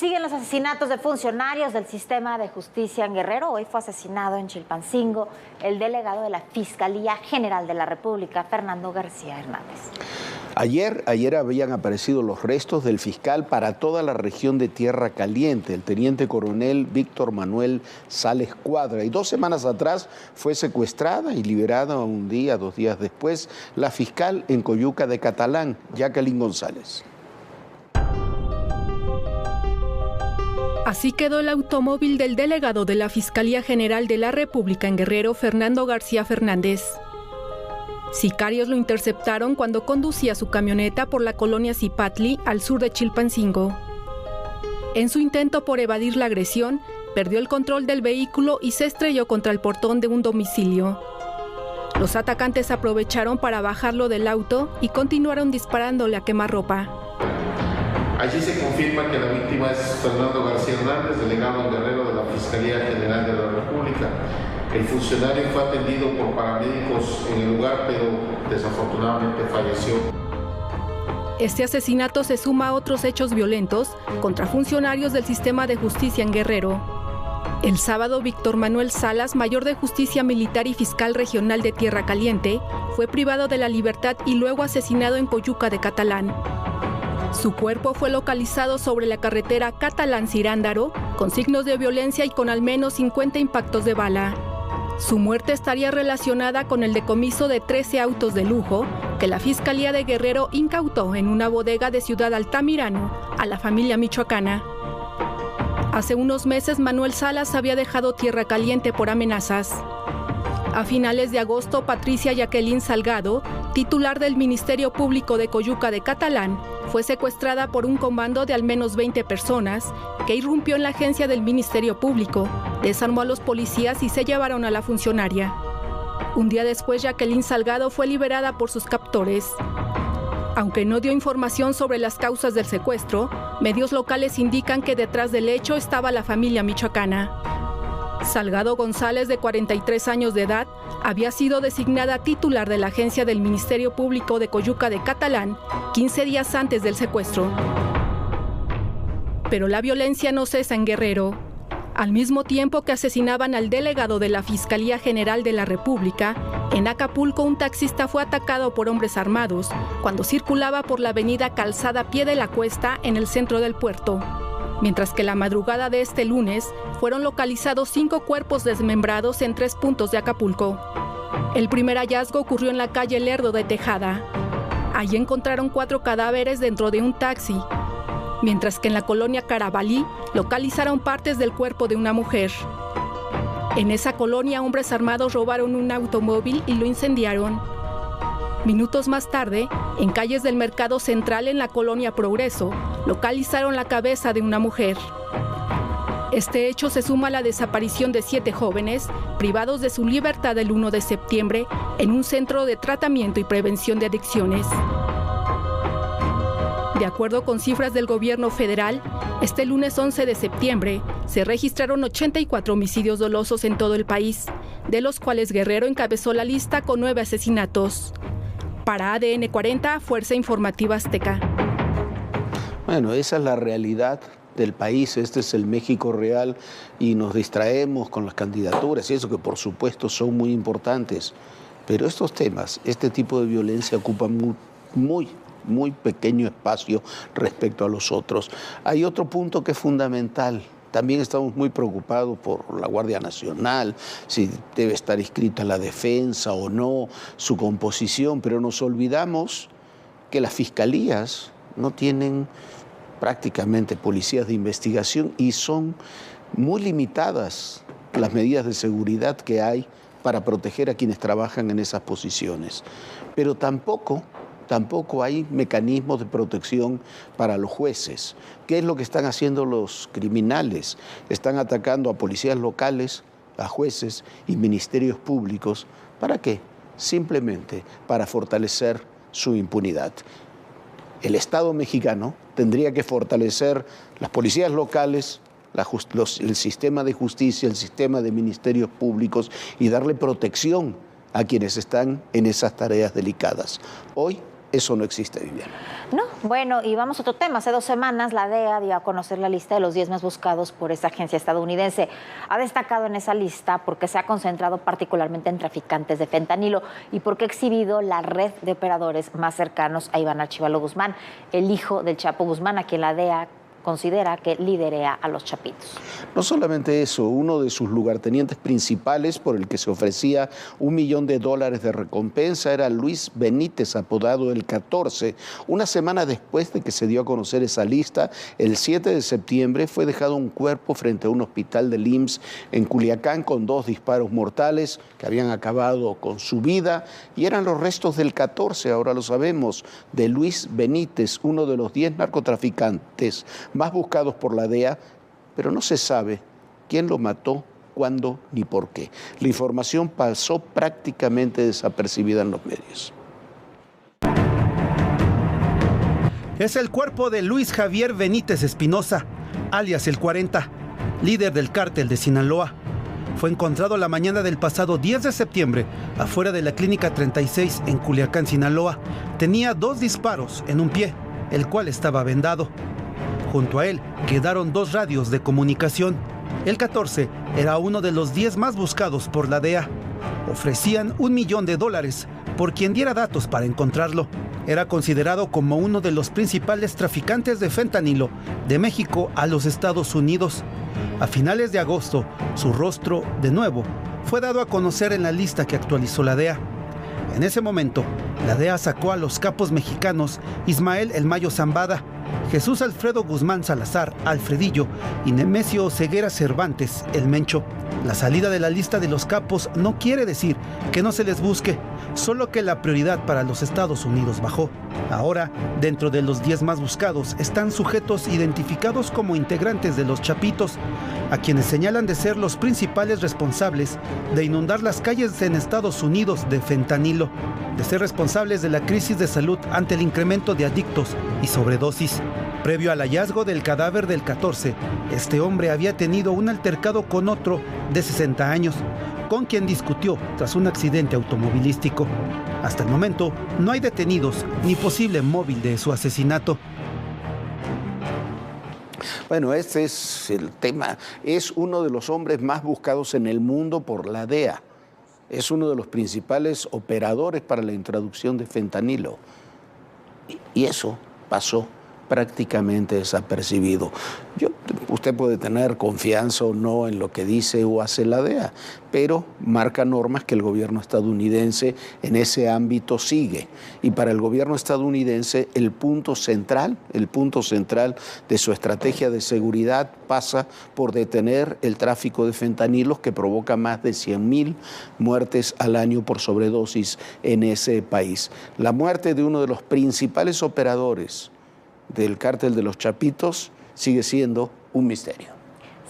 siguen los asesinatos de funcionarios del sistema de justicia en Guerrero. Hoy fue asesinado en Chilpancingo el delegado de la Fiscalía General de la República, Fernando García Hernández. Ayer habían aparecido los restos del fiscal para toda la región de Tierra Caliente, el teniente coronel Víctor Manuel Sales Cuadra. Y 2 semanas atrás fue secuestrada y liberada un día, 2 días después, la fiscal en Coyuca de Catalán, Jacqueline González. Así quedó el automóvil del delegado de la Fiscalía General de la República en Guerrero, Fernando García Fernández. Sicarios lo interceptaron cuando conducía su camioneta por la colonia Zipatli, al sur de Chilpancingo. En su intento por evadir la agresión, perdió el control del vehículo y se estrelló contra el portón de un domicilio. Los atacantes aprovecharon para bajarlo del auto y continuaron disparándole a quemarropa. Allí se confirma que la víctima es Fernando García Hernández, delegado en Guerrero de la Fiscalía General de la República. El funcionario fue atendido por paramédicos en el lugar, pero desafortunadamente falleció. Este asesinato se suma a otros hechos violentos contra funcionarios del sistema de justicia en Guerrero. El sábado, Víctor Manuel Salas, mayor de justicia militar y fiscal regional de Tierra Caliente, fue privado de la libertad y luego asesinado en Coyuca de Catalán. Su cuerpo fue localizado sobre la carretera Catalán-Cirándaro, con signos de violencia y con al menos 50 impactos de bala. Su muerte estaría relacionada con el decomiso de 13 autos de lujo que la Fiscalía de Guerrero incautó en una bodega de Ciudad Altamirano a la familia michoacana. Hace unos meses, Manuel Salas había dejado Tierra Caliente por amenazas. A finales de agosto, Patricia Jacqueline Salgado, titular del Ministerio Público de Coyuca de Catalán, fue secuestrada por un comando de al menos 20 personas que irrumpió en la agencia del Ministerio Público, desarmó a los policías y se llevaron a la funcionaria. Un día después, Jacqueline Salgado fue liberada por sus captores. Aunque no dio información sobre las causas del secuestro, medios locales indican que detrás del hecho estaba la familia michoacana. Salgado González, de 43 años de edad, había sido designada titular de la agencia del Ministerio Público de Coyuca de Catalán 15 días antes del secuestro. Pero la violencia no cesa en Guerrero. Al mismo tiempo que asesinaban al delegado de la Fiscalía General de la República, en Acapulco un taxista fue atacado por hombres armados cuando circulaba por la avenida Calzada Pie de la Cuesta en el centro del puerto. Mientras que la madrugada de este lunes fueron localizados 5 cuerpos desmembrados en 3 puntos de Acapulco. El primer hallazgo ocurrió en la calle Lerdo de Tejada. Allí encontraron 4 cadáveres dentro de un taxi, mientras que en la colonia Carabalí localizaron partes del cuerpo de una mujer. En esa colonia, hombres armados robaron un automóvil y lo incendiaron. Minutos más tarde, en calles del Mercado Central en la colonia Progreso, localizaron la cabeza de una mujer. Este hecho se suma a la desaparición de 7 jóvenes privados de su libertad el 1 de septiembre en un centro de tratamiento y prevención de adicciones. De acuerdo con cifras del gobierno federal, este lunes 11 de septiembre se registraron 84 homicidios dolosos en todo el país, de los cuales Guerrero encabezó la lista con 9 asesinatos. Para ADN 40, Fuerza Informativa Azteca. Bueno, esa es la realidad del país, este es el México real y nos distraemos con las candidaturas y eso que por supuesto son muy importantes, pero estos temas, este tipo de violencia ocupan muy pequeño espacio respecto a los otros. Hay otro punto que es fundamental. También estamos muy preocupados por la Guardia Nacional, si debe estar inscrita en la defensa o no, su composición, pero nos olvidamos que las fiscalías no tienen prácticamente policías de investigación y son muy limitadas las medidas de seguridad que hay para proteger a quienes trabajan en esas posiciones. Pero tampoco hay mecanismos de protección para los jueces. ¿Qué es lo que están haciendo los criminales? Están atacando a policías locales, a jueces y ministerios públicos. ¿Para qué? Simplemente para fortalecer su impunidad. El Estado mexicano tendría que fortalecer las policías locales, el sistema de justicia, el sistema de ministerios públicos y darle protección a quienes están en esas tareas delicadas. Hoy Eso no existe, Viviana. No, bueno, y vamos a otro tema. Hace 2 semanas la DEA dio a conocer la lista de los 10 más buscados por esa agencia estadounidense. Ha destacado en esa lista porque se ha concentrado particularmente en traficantes de fentanilo y porque ha exhibido la red de operadores más cercanos a Iván Archívalo Guzmán, el hijo del Chapo Guzmán, a quien la DEA considera que liderea a los Chapitos. No solamente eso, uno de sus lugartenientes principales por el que se ofrecía $1 millón de recompensa era Luis Benítez, apodado el 14. Una semana después de que se dio a conocer esa lista, el 7 de septiembre fue dejado un cuerpo frente a un hospital del IMSS en Culiacán con 2 disparos mortales que habían acabado con su vida y eran los restos del 14, ahora lo sabemos, de Luis Benítez, uno de los 10 narcotraficantes más buscados por la DEA, pero no se sabe quién lo mató, cuándo ni por qué. La información pasó prácticamente desapercibida en los medios. Es el cuerpo de Luis Javier Benítez Espinosa, alias el 40, líder del cártel de Sinaloa. Fue encontrado la mañana del pasado 10 de septiembre afuera de la Clínica 36 en Culiacán, Sinaloa. Tenía 2 disparos en un pie, el cual estaba vendado. Junto a él quedaron 2 radios de comunicación. El 14 era uno de los 10 más buscados por la DEA. Ofrecían $1 millón por quien diera datos para encontrarlo. Era considerado como uno de los principales traficantes de fentanilo de México a los Estados Unidos. A finales de agosto, su rostro, de nuevo, fue dado a conocer en la lista que actualizó la DEA. En ese momento, la DEA sacó a los capos mexicanos Ismael El Mayo Zambada, Jesús Alfredo Guzmán Salazar, Alfredillo, y Nemesio Ceguera Cervantes, El Mencho. La salida de la lista de los capos no quiere decir que no se les busque, solo que la prioridad para los Estados Unidos bajó. Ahora, dentro de los 10 más buscados están sujetos identificados como integrantes de los Chapitos, a quienes señalan de ser los principales responsables de inundar las calles en Estados Unidos de fentanilo, de ser responsables de la crisis de salud ante el incremento de adictos y sobredosis. Previo al hallazgo del cadáver del 14, este hombre había tenido un altercado con otro de 60 años, con quien discutió tras un accidente automovilístico. Hasta el momento no hay detenidos ni posible móvil de su asesinato. Bueno, este es el tema. Es uno de los hombres más buscados en el mundo por la DEA. Es uno de los principales operadores para la introducción de fentanilo. Y eso pasó prácticamente desapercibido. Usted puede tener confianza o no en lo que dice o hace la DEA, pero marca normas que el gobierno estadounidense en ese ámbito sigue. Y para el gobierno estadounidense el punto central de su estrategia de seguridad pasa por detener el tráfico de fentanilos que provoca más de 100,000 muertes al año por sobredosis en ese país. La muerte de uno de los principales operadores del cártel de los Chapitos sigue siendo un misterio.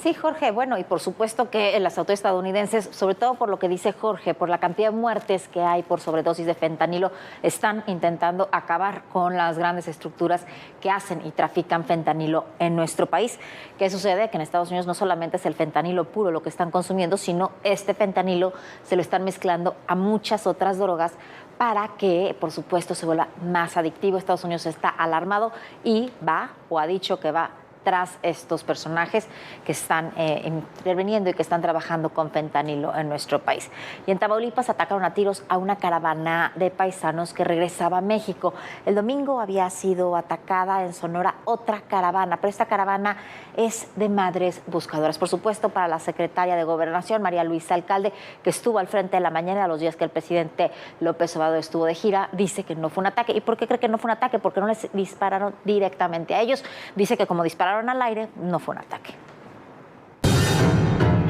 Sí, Jorge, bueno, y por supuesto que las autoridades estadounidenses, sobre todo por lo que dice Jorge, por la cantidad de muertes que hay por sobredosis de fentanilo, están intentando acabar con las grandes estructuras que hacen y trafican fentanilo en nuestro país. ¿Qué sucede? Que en Estados Unidos no solamente es el fentanilo puro lo que están consumiendo, sino este fentanilo se lo están mezclando a muchas otras drogas para que, por supuesto, se vuelva más adictivo. Estados Unidos está alarmado y va, o ha dicho que va, tras estos personajes que están interviniendo y que están trabajando con fentanilo en nuestro país. Y en Tamaulipas atacaron a tiros a una caravana de paisanos que regresaba a México. El domingo había sido atacada en Sonora otra caravana, pero esta caravana es de madres buscadoras. Por supuesto, para la secretaria de Gobernación, María Luisa Alcalde, que estuvo al frente de la mañana los días que el presidente López Obrador estuvo de gira, dice que no fue un ataque. ¿Y por qué cree que no fue un ataque? Porque no les dispararon directamente a ellos. Dice que como dispararon al aire, no fue un ataque.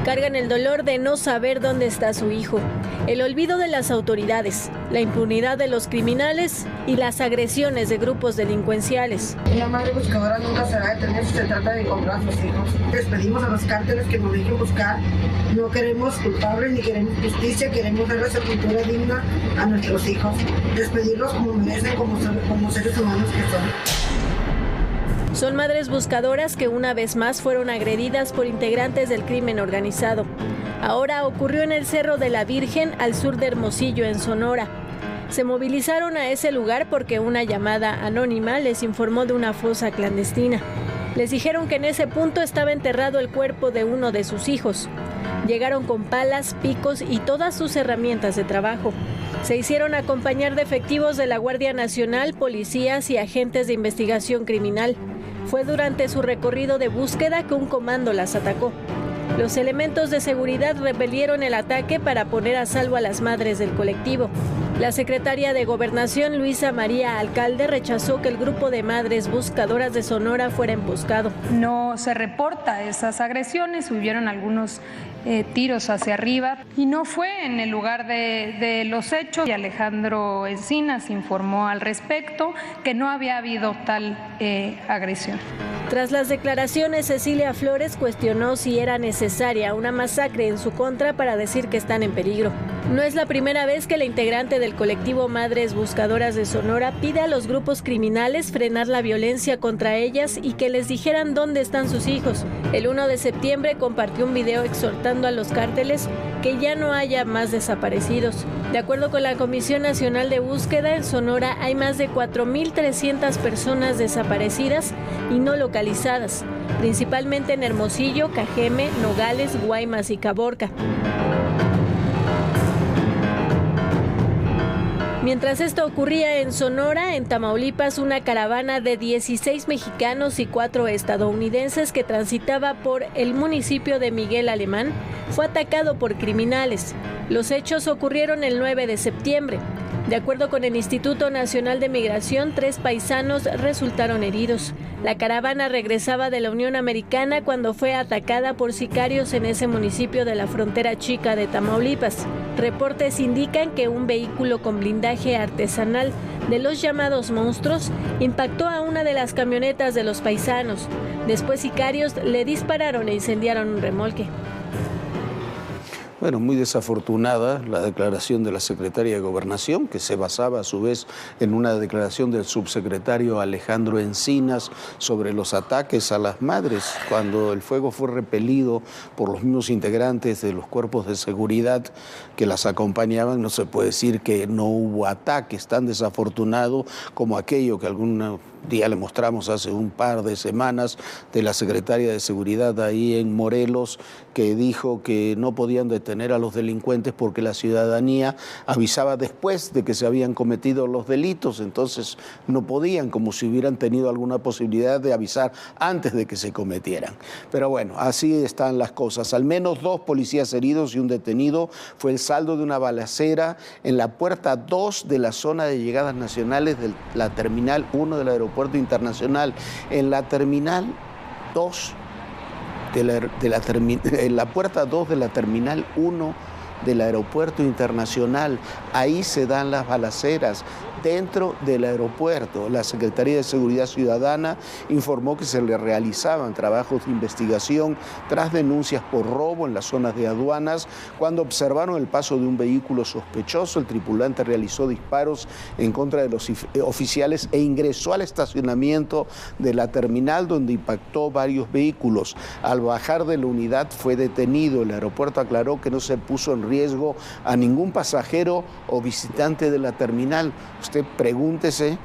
Cargan el dolor de no saber dónde está su hijo, el olvido de las autoridades, la impunidad de los criminales y las agresiones de grupos delincuenciales. Una madre buscadora nunca será detenida si se trata de encontrar a sus hijos. Les pedimos a los cárteles que nos dejen buscar. No queremos culpables ni queremos justicia, queremos darle sepultura digna a nuestros hijos. Despedirlos como merecen, como seres humanos que son. Son madres buscadoras que una vez más fueron agredidas por integrantes del crimen organizado. Ahora ocurrió en el Cerro de la Virgen, al sur de Hermosillo, en Sonora. se movilizaron a ese lugar porque una llamada anónima les informó de una fosa clandestina. Les dijeron que en ese punto estaba enterrado el cuerpo de uno de sus hijos. Llegaron con palas, picos y todas sus herramientas de trabajo. Se hicieron acompañar de efectivos de la Guardia Nacional, policías y agentes de investigación criminal. Fue durante su recorrido de búsqueda que un comando las atacó. Los elementos de seguridad repelieron el ataque para poner a salvo a las madres del colectivo. La secretaria de Gobernación, Luisa María Alcalde, rechazó que el grupo de madres buscadoras de Sonora fuera emboscado. No se reporta esas agresiones, hubieron algunos tiros hacia arriba y no fue en el lugar de los hechos. Y Alejandro Encinas informó al respecto que no había habido tal agresión. Tras las declaraciones, Cecilia Flores cuestionó si era necesaria una masacre en su contra para decir que están en peligro. No es la primera vez que la integrante del colectivo Madres Buscadoras de Sonora pide a los grupos criminales frenar la violencia contra ellas y que les dijeran dónde están sus hijos. El 1 de septiembre compartió un video exhortando a los cárteles que ya no haya más desaparecidos. De acuerdo con la Comisión Nacional de Búsqueda, en Sonora hay más de 4.300 personas desaparecidas y no localizadas, principalmente en Hermosillo, Cajeme, Nogales, Guaymas y Caborca. Mientras esto ocurría en Sonora, en Tamaulipas, una caravana de 16 mexicanos y 4 estadounidenses que transitaba por el municipio de Miguel Alemán fue atacado por criminales. Los hechos ocurrieron el 9 de septiembre. De acuerdo con el Instituto Nacional de Migración, 3 paisanos resultaron heridos. La caravana regresaba de la Unión Americana cuando fue atacada por sicarios en ese municipio de la frontera chica de Tamaulipas. Reportes indican que un vehículo con blindaje artesanal de los llamados monstruos impactó a una de las camionetas de los paisanos. Después sicarios le dispararon e incendiaron un remolque. Bueno, muy desafortunada la declaración de la secretaria de Gobernación, que se basaba a su vez en una declaración del subsecretario Alejandro Encinas sobre los ataques a las madres. Cuando el fuego fue repelido por los mismos integrantes de los cuerpos de seguridad que las acompañaban, no se puede decir que no hubo ataques. Tan desafortunado como aquello que algún día le mostramos hace un par de semanas de la secretaria de Seguridad ahí en Morelos, que dijo que no podían detener a los delincuentes porque la ciudadanía avisaba después de que se habían cometido los delitos, entonces no podían, como si hubieran tenido alguna posibilidad de avisar antes de que se cometieran. Pero bueno, así están las cosas. Al menos 2 policías heridos y un detenido fue el saldo de una balacera en la puerta 2 de la zona de llegadas nacionales de la Terminal 1 del Aeropuerto Internacional. En la Terminal 2 en la puerta 2 de la Terminal 1 del Aeropuerto Internacional, ahí se dan las balaceras. Dentro del aeropuerto, la Secretaría de Seguridad Ciudadana informó que se le realizaban trabajos de investigación tras denuncias por robo en las zonas de aduanas. Cuando observaron el paso de un vehículo sospechoso, el tripulante realizó disparos en contra de los oficiales e ingresó al estacionamiento de la terminal, donde impactó varios vehículos. Al bajar de la unidad fue detenido. El aeropuerto aclaró que no se puso en riesgo a ningún pasajero o visitante de la terminal. Usted pregúntese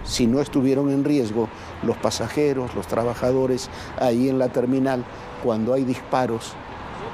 si no estuvieron en riesgo los pasajeros, los trabajadores ahí en la terminal cuando hay disparos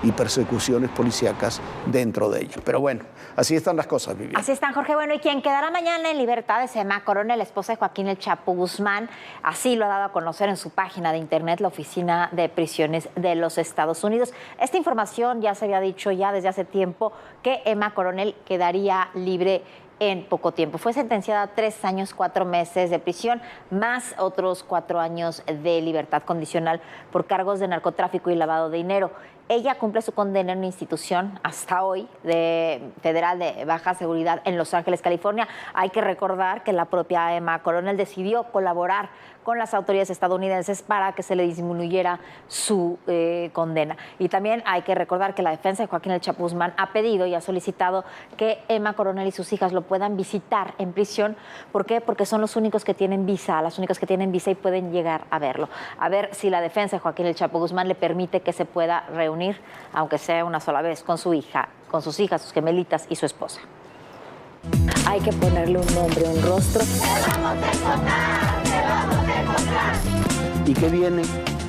y persecuciones policíacas dentro de ella. Pero bueno, así están las cosas, Viviana. Así están, Jorge. Bueno, y quien quedará mañana en libertad es Emma Coronel, esposa de Joaquín El Chapo Guzmán. Así lo ha dado a conocer en su página de internet la Oficina de Prisiones de los Estados Unidos. Esta información ya se había dicho ya desde hace tiempo que Emma Coronel quedaría libre en poco tiempo. Fue sentenciada a 3 años, 4 meses de prisión, más otros 4 años de libertad condicional por cargos de narcotráfico y lavado de dinero. Ella cumple su condena en una institución hasta hoy federal de baja seguridad en Los Ángeles, California. Hay que recordar que la propia Emma Coronel decidió colaborar con las autoridades estadounidenses para que se le disminuyera su condena. Y también hay que recordar que la defensa de Joaquín El Chapo Guzmán ha pedido y ha solicitado que Emma Coronel y sus hijas lo puedan visitar en prisión. ¿Por qué? Porque son los únicos que tienen visa, las únicas que tienen visa y pueden llegar a verlo. A ver si la defensa de Joaquín El Chapo Guzmán le permite que se pueda reunir, aunque sea una sola vez, con su hija, con sus hijas, sus gemelitas y su esposa. hay que ponerle un nombre, un rostro. Y que vienen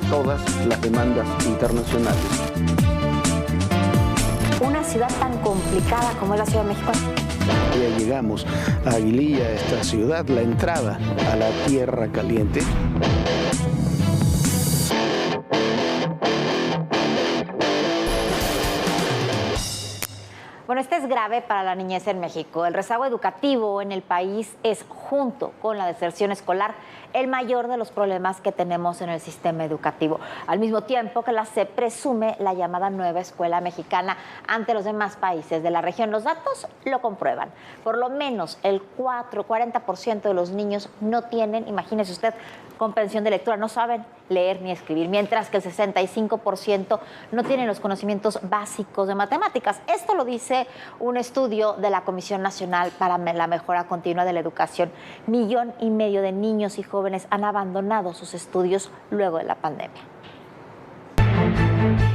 todas las demandas internacionales. Una ciudad tan complicada como es la Ciudad de México. Ya llegamos a Aguililla, esta ciudad, la entrada a la Tierra Caliente. Bueno, este es grave para la niñez en México. El rezago educativo en el país es, junto con la deserción escolar, el mayor de los problemas que tenemos en el sistema educativo. Al mismo tiempo que la SEP presume la llamada nueva escuela mexicana ante los demás países de la región. Los datos lo comprueban. Por lo menos el 40% de los niños no tienen, imagínese usted, comprensión de lectura, no saben leer ni escribir, mientras que el 65% no tienen los conocimientos básicos de matemáticas. Esto lo dice un estudio de la Comisión Nacional para la Mejora Continua de la Educación. 1,5 millones de niños y jóvenes han abandonado sus estudios luego de la pandemia.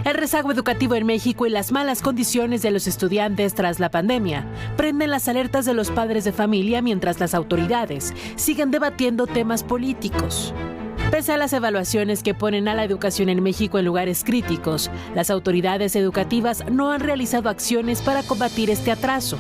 El rezago educativo en México y las malas condiciones de los estudiantes tras la pandemia prenden las alertas de los padres de familia mientras las autoridades siguen debatiendo temas políticos. Pese a las evaluaciones que ponen a la educación en México en lugares críticos, las autoridades educativas no han realizado acciones para combatir este atraso.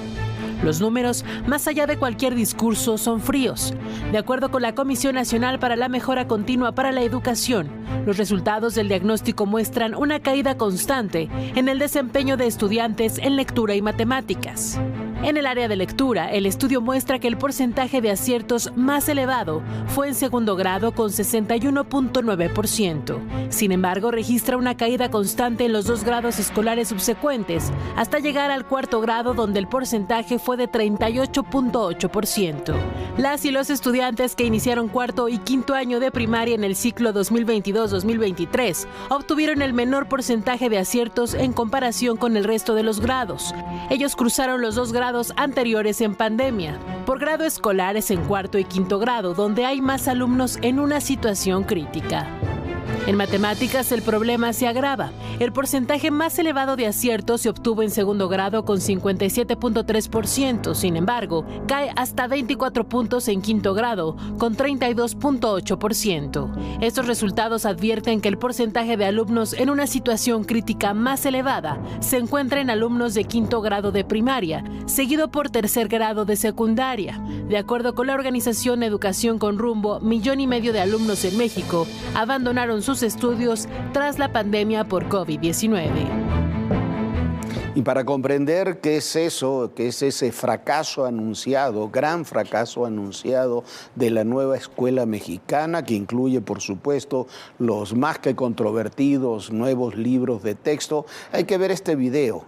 Los números, más allá de cualquier discurso, son fríos. De acuerdo con la Comisión Nacional para la Mejora Continua para la Educación, los resultados del diagnóstico muestran una caída constante en el desempeño de estudiantes en lectura y matemáticas. En el área de lectura, el estudio muestra que el porcentaje de aciertos más elevado fue en segundo grado con 61.9%. Sin embargo, registra una caída constante en los 2 grados escolares subsecuentes, hasta llegar al 4º grado, donde el porcentaje fue de 38.8%. Las y los estudiantes que iniciaron 4º y 5º año de primaria en el ciclo 2022-2023 obtuvieron el menor porcentaje de aciertos en comparación con el resto de los grados. Ellos cruzaron los 2 grados anteriores en pandemia. Por grado escolar es en 4º y 5º grado, donde hay más alumnos en una situación crítica. En matemáticas el problema se agrava. El porcentaje más elevado de aciertos se obtuvo en segundo grado con 57.3%. Sin embargo, cae hasta 24 puntos en 5º grado con 32.8%. Estos resultados advierten que el porcentaje de alumnos en una situación crítica más elevada se encuentra en alumnos de 5º grado de primaria, seguido por 3er grado de secundaria. De acuerdo con la organización Educación con Rumbo, 1,5 millones de alumnos en México abandonaron sus estudios tras la pandemia por COVID-19. Y para comprender qué es eso, qué es ese fracaso anunciado, gran fracaso anunciado de la nueva escuela mexicana, que incluye, por supuesto, los más que controvertidos nuevos libros de texto, hay que ver este video.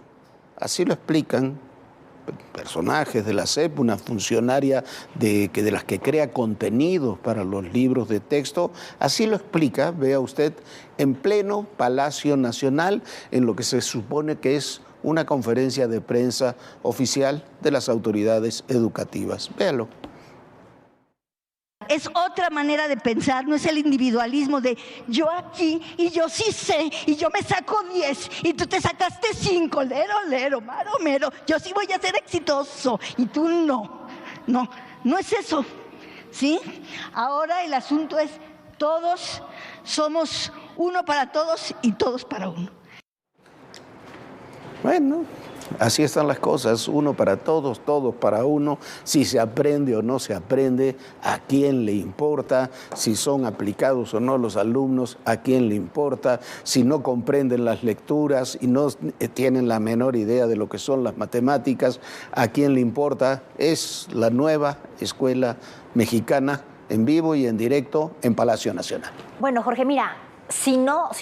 Así lo explican personajes de la SEP, una funcionaria de las que crea contenidos para los libros de texto. Así lo explica, vea usted, en pleno Palacio Nacional, en lo que se supone que es una conferencia de prensa oficial de las autoridades educativas. Véalo. Es otra manera de pensar, no es el individualismo de yo aquí y yo sí sé y yo me saco 10 y tú te sacaste 5, lero, maro, mero, yo sí voy a ser exitoso y tú no. No es eso, ¿sí? Ahora el asunto es todos somos uno para todos y todos para uno. Bueno, así están las cosas, uno para todos, todos para uno. Si se aprende o no se aprende, ¿a quién le importa? Si son aplicados o no los alumnos, ¿a quién le importa? Si no comprenden las lecturas y no tienen la menor idea de lo que son las matemáticas, ¿a quién le importa? Es la nueva escuela mexicana en vivo y en directo en Palacio Nacional. Bueno, Jorge, mira, si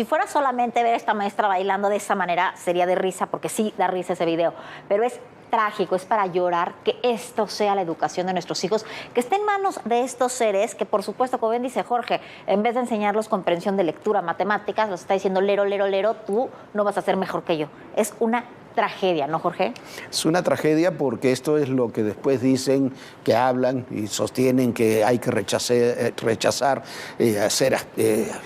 fuera solamente ver a esta maestra bailando de esa manera, sería de risa, porque sí da risa ese video, pero es trágico, es para llorar que esto sea la educación de nuestros hijos, que esté en manos de estos seres que, por supuesto, como bien dice Jorge, en vez de enseñarlos comprensión de lectura, matemáticas, los está diciendo lero, tú no vas a ser mejor que yo. Es una tragedia, ¿no, Jorge? Es una tragedia porque esto es lo que después dicen, que hablan y sostienen que hay que rechazar, ser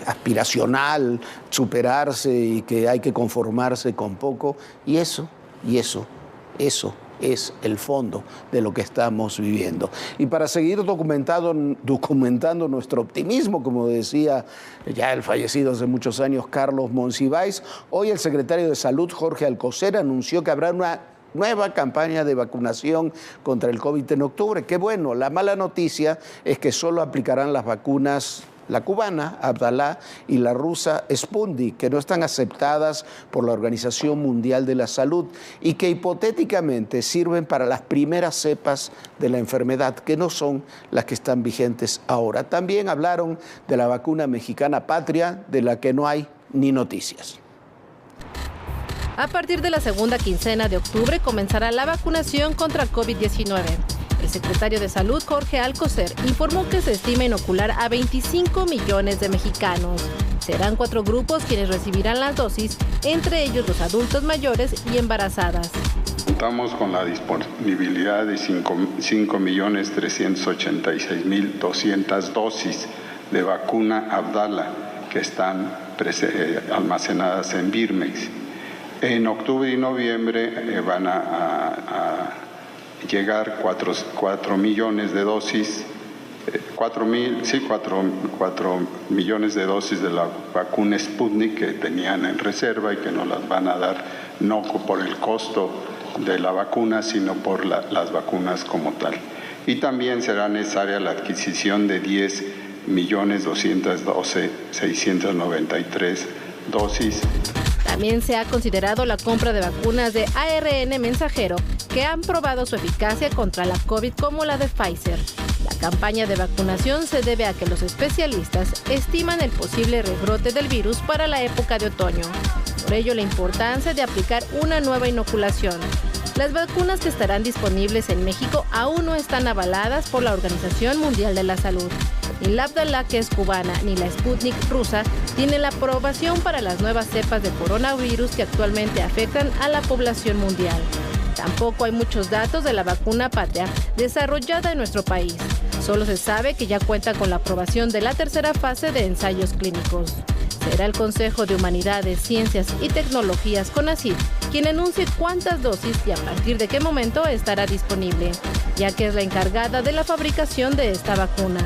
aspiracional, superarse y que hay que conformarse con poco. Y eso es el fondo de lo que estamos viviendo. Y para seguir documentando nuestro optimismo, como decía ya el fallecido hace muchos años Carlos Monsiváis, hoy el secretario de Salud, Jorge Alcocer, anunció que habrá una nueva campaña de vacunación contra el COVID en octubre. Qué bueno, la mala noticia es que solo aplicarán las vacunas, la cubana, Abdala, y la rusa, Sputnik, que no están aceptadas por la Organización Mundial de la Salud y que hipotéticamente sirven para las primeras cepas de la enfermedad, que no son las que están vigentes ahora. También hablaron de la vacuna mexicana Patria, de la que no hay ni noticias. A partir de la segunda quincena de octubre comenzará la vacunación contra COVID-19. El secretario de Salud, Jorge Alcocer, informó que se estima inocular a 25 millones de mexicanos. Serán 4 grupos quienes recibirán las dosis, entre ellos los adultos mayores y embarazadas. Contamos con la disponibilidad de 5.386.200 dosis de vacuna Abdala que están almacenadas en Birmex. En octubre y noviembre van a llegar 4 millones de dosis, 4 millones de dosis de la vacuna Sputnik que tenían en reserva y que nos las van a dar no por el costo de la vacuna, sino por las vacunas como tal. Y también será necesaria la adquisición de 10.212.693 dosis. También se ha considerado la compra de vacunas de ARN mensajero que han probado su eficacia contra la COVID como la de Pfizer. La campaña de vacunación se debe a que los especialistas estiman el posible rebrote del virus para la época de otoño. Por ello, la importancia de aplicar una nueva inoculación. Las vacunas que estarán disponibles en México aún no están avaladas por la Organización Mundial de la Salud. Ni la Abdala, que es cubana, ni la Sputnik rusa tienen la aprobación para las nuevas cepas de coronavirus que actualmente afectan a la población mundial. Tampoco hay muchos datos de la vacuna Patria desarrollada en nuestro país. Solo se sabe que ya cuenta con la aprobación de la tercera fase de ensayos clínicos. Será el Consejo de Humanidades, Ciencias y Tecnologías, CONACYT, quien anuncie cuántas dosis y a partir de qué momento estará disponible, ya que es la encargada de la fabricación de esta vacuna.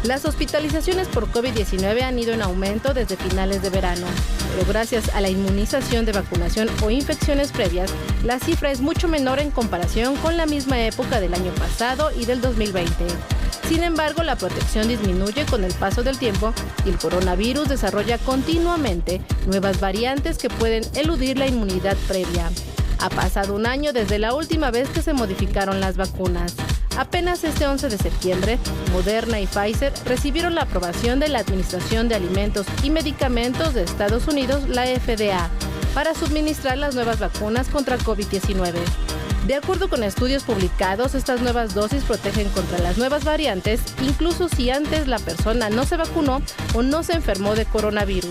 Las hospitalizaciones por COVID-19 han ido en aumento desde finales de verano, pero gracias a la inmunización de vacunación o infecciones previas, la cifra es mucho menor en comparación con la misma época del año pasado y del 2020. Sin embargo, la protección disminuye con el paso del tiempo y el coronavirus desarrolla continuamente nuevas variantes que pueden eludir la inmunidad previa. Ha pasado un año desde la última vez que se modificaron las vacunas. Apenas este 11 de septiembre, Moderna y Pfizer recibieron la aprobación de la Administración de Alimentos y Medicamentos de Estados Unidos, la FDA, para suministrar las nuevas vacunas contra COVID-19. De acuerdo con estudios publicados, estas nuevas dosis protegen contra las nuevas variantes, incluso si antes la persona no se vacunó o no se enfermó de coronavirus.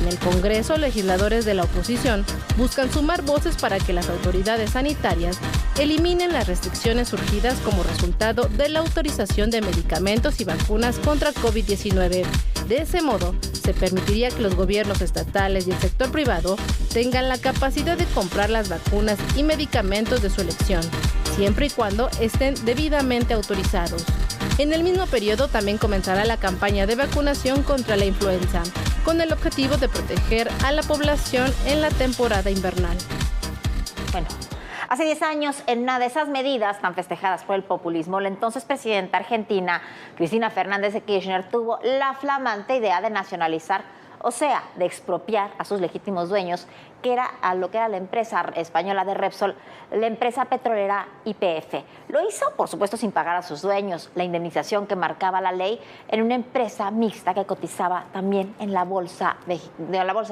En el Congreso, legisladores de la oposición buscan sumar voces para que las autoridades sanitarias eliminen las restricciones surgidas como resultado de la autorización de medicamentos y vacunas contra COVID-19. De ese modo, se permitiría que los gobiernos estatales y el sector privado tengan la capacidad de comprar las vacunas y medicamentos de su elección, siempre y cuando estén debidamente autorizados. En el mismo periodo también comenzará la campaña de vacunación contra la influenza, con el objetivo de proteger a la población en la temporada invernal. Bueno, hace 10 años, en una de esas medidas tan festejadas por el populismo, la entonces presidenta argentina, Cristina Fernández de Kirchner, tuvo la flamante idea de nacionalizar, o sea, de expropiar a sus legítimos dueños, que era a lo que era la empresa española de Repsol, la empresa petrolera YPF. Lo hizo, por supuesto, sin pagar a sus dueños la indemnización que marcaba la ley en una empresa mixta que cotizaba también en la Bolsa de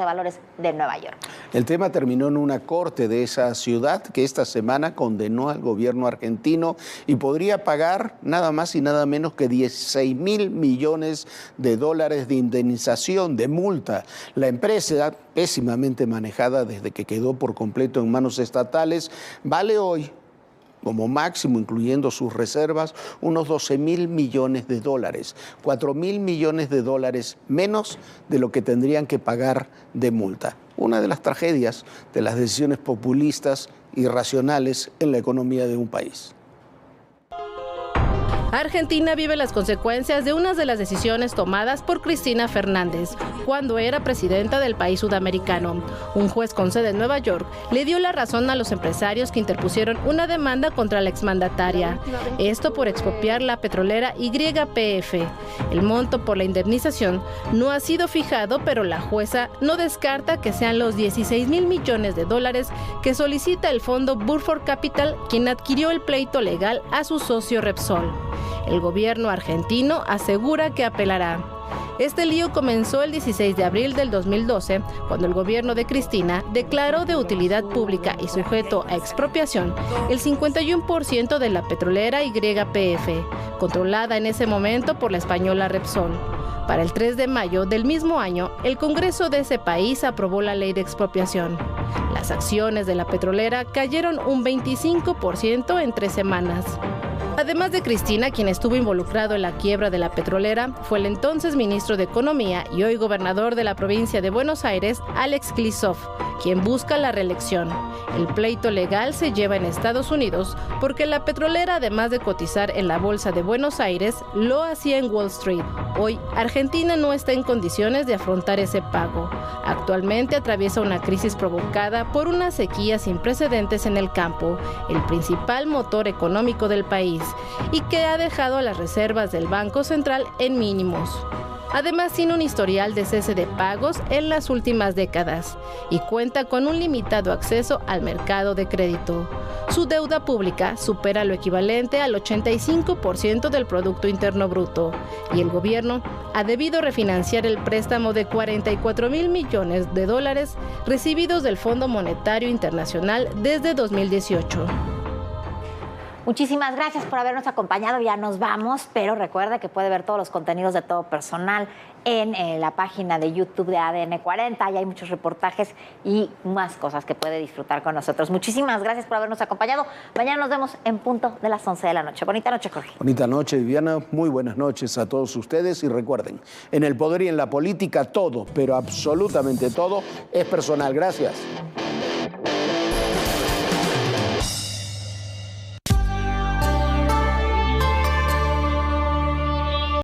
Valores de Nueva York. El tema terminó en una corte de esa ciudad que esta semana condenó al gobierno argentino y podría pagar nada más y nada menos que 16.000 millones de dólares de indemnización, de multa. La empresa, pésimamente manejada desde que quedó por completo en manos estatales, vale hoy como máximo, incluyendo sus reservas, unos 12.000 millones de dólares, 4.000 millones de dólares menos de lo que tendrían que pagar de multa. Una de las tragedias de las decisiones populistas irracionales en la economía de un país. Argentina vive las consecuencias de unas de las decisiones tomadas por Cristina Fernández cuando era presidenta del país sudamericano. Un juez con sede en Nueva York le dio la razón a los empresarios que interpusieron una demanda contra la exmandataria. Esto por expropiar la petrolera YPF. El monto por la indemnización no ha sido fijado, pero la jueza no descarta que sean los 16.000 millones de dólares que solicita el fondo Burford Capital, quien adquirió el pleito legal a su socio Repsol. El gobierno argentino asegura que apelará. Este lío comenzó el 16 de abril del 2012, cuando el gobierno de Cristina declaró de utilidad pública y sujeto a expropiación el 51% de la petrolera YPF, controlada en ese momento por la española Repsol. Para el 3 de mayo del mismo año, el Congreso de ese país aprobó la ley de expropiación. Las acciones de la petrolera cayeron un 25% en 3 semanas. Además de Cristina, quien estuvo involucrado en la quiebra de la petrolera, fue el entonces ministro de Economía y hoy gobernador de la provincia de Buenos Aires, Alex Klicov, quien busca la reelección. El pleito legal se lleva en Estados Unidos porque la petrolera, además de cotizar en la Bolsa de Buenos Aires, lo hacía en Wall Street. Hoy, Argentina no está en condiciones de afrontar ese pago. Actualmente atraviesa una crisis provocada por una sequía sin precedentes en el campo, el principal motor económico del país, y que ha dejado las reservas del Banco Central en mínimos. Además, tiene un historial de cese de pagos en las últimas décadas y cuenta con un limitado acceso al mercado de crédito. Su deuda pública supera lo equivalente al 85% del Producto Interno Bruto y el gobierno ha debido refinanciar el préstamo de 44.000 millones de dólares recibidos del Fondo Monetario Internacional desde 2018. Muchísimas gracias por habernos acompañado. Ya nos vamos, pero recuerde que puede ver todos los contenidos de Todo Personal en la página de YouTube de ADN 40. Ahí hay muchos reportajes y más cosas que puede disfrutar con nosotros. Muchísimas gracias por habernos acompañado. Mañana nos vemos en punto de las 11 de la noche. Bonita noche, Jorge. Bonita noche, Viviana. Muy buenas noches a todos ustedes. Y recuerden, en el poder y en la política todo, pero absolutamente todo, es personal. Gracias.